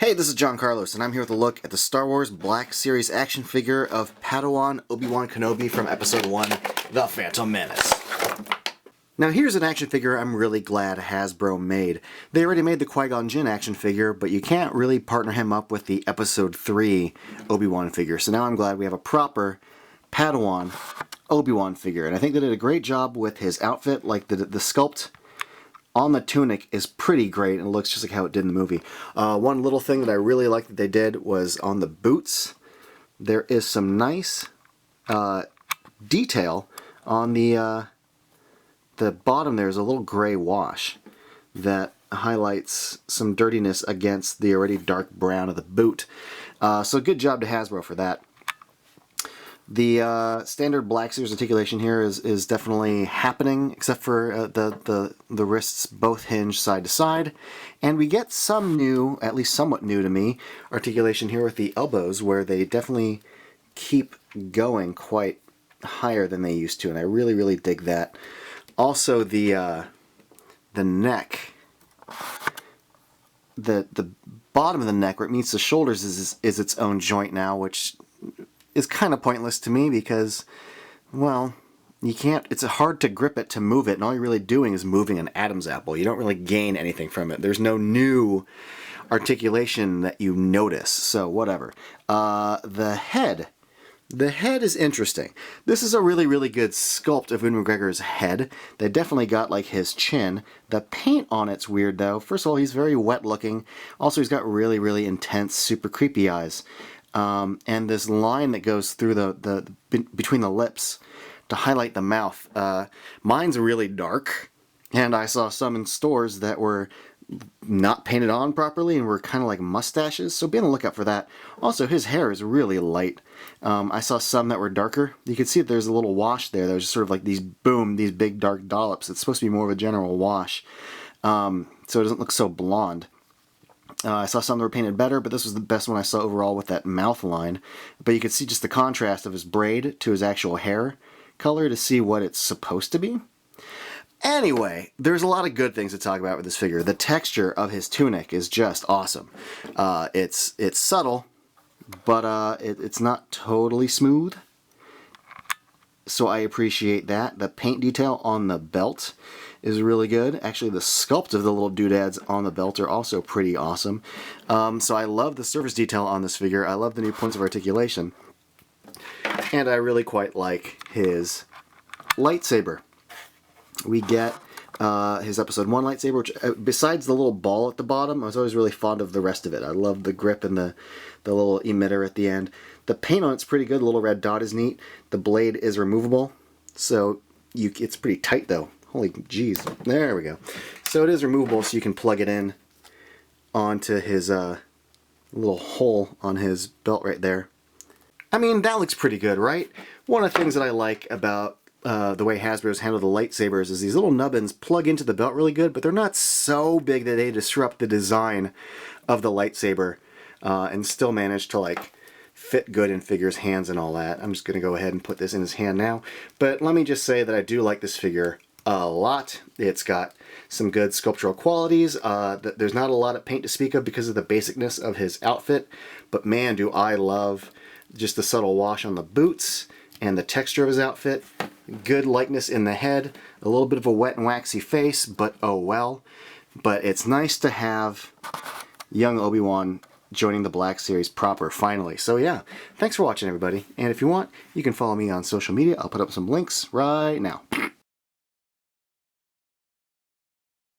Hey, this is John Carlos, and I'm here with a look at the Star Wars Black Series action figure of Padawan Obi Wan Kenobi from Episode 1, The Phantom Menace. Now here's an action figure I'm really glad Hasbro made. They already made the Qui-Gon Jinn action figure, but you can't really partner him up with the Episode 3 Obi-Wan figure, so now I'm glad we have a proper Padawan Obi-Wan figure, and I think they did a great job with his outfit. Like the sculpt on the tunic is pretty great, and it looks just like how it did in the movie. One little thing that I really liked that they did was on the boots. There is some nice detail on the bottom. There's a little gray wash that highlights some dirtiness against the already dark brown of the boot. So good job to Hasbro for that. The standard Black Series articulation here is definitely happening, except for the wrists both hinge side to side. And we get some new, at least somewhat new to me, articulation here with the elbows, where they definitely keep going quite higher than they used to, and I really, really dig that. Also, the neck, the bottom of the neck where it meets the shoulders is its own joint now, which is kind of pointless to me because, well, you can't, it's hard to grip it to move it, and all you're really doing is moving an Adam's apple. You don't really gain anything from it. There's no new articulation that you notice, so whatever. The head is interesting. This is a really, really good sculpt of Ewan McGregor's head. They definitely got like his chin. The paint on it's weird though. First of all, he's very wet looking. Also, he's got really, really intense, super creepy eyes. And this line that goes through between the lips to highlight the mouth. Mine's really dark, and I saw some in stores that were not painted on properly and were kind of like mustaches, so be on the lookout for that. Also, his hair is really light. I saw some that were darker. You can see that there's a little wash there. There's just sort of like these big dark dollops. It's supposed to be more of a general wash, so it doesn't look so blonde. I saw some that were painted better, but this was the best one I saw overall with that mouth line. But you could see just the contrast of his braid to his actual hair color to see what it's supposed to be. Anyway, there's a lot of good things to talk about with this figure. The texture of his tunic is just awesome. It's subtle, but it's not totally smooth. So I appreciate that. The paint detail on the belt is really good. Actually, the sculpt of the little doodads on the belt are also pretty awesome. So I love the surface detail on this figure. I love the new points of articulation. And I really quite like his lightsaber. We get his Episode 1 lightsaber, which, besides the little ball at the bottom, I was always really fond of the rest of it. I love the grip and the little emitter at the end. The paint on it's pretty good. The little red dot is neat. The blade is removable, so it's pretty tight though. Holy jeez. There we go. So it is removable, so you can plug it in onto his little hole on his belt right there. I mean, that looks pretty good, right? One of the things that I like about the way Hasbro's handled the lightsabers is these little nubbins plug into the belt really good, but they're not so big that they disrupt the design of the lightsaber and still manage to like fit good in figure's hands and all that. I'm just going to go ahead and put this in his hand now. But let me just say that I do like this figure a lot. It's got some good sculptural qualities. There's not a lot of paint to speak of because of the basicness of his outfit, but man, do I love just the subtle wash on the boots and the texture of his outfit. Good likeness in the head, a little bit of a wet and waxy face, but oh well. But it's nice to have young Obi-Wan joining the Black Series proper, finally. So yeah, thanks for watching everybody, and if you want, you can follow me on social media. I'll put up some links right now.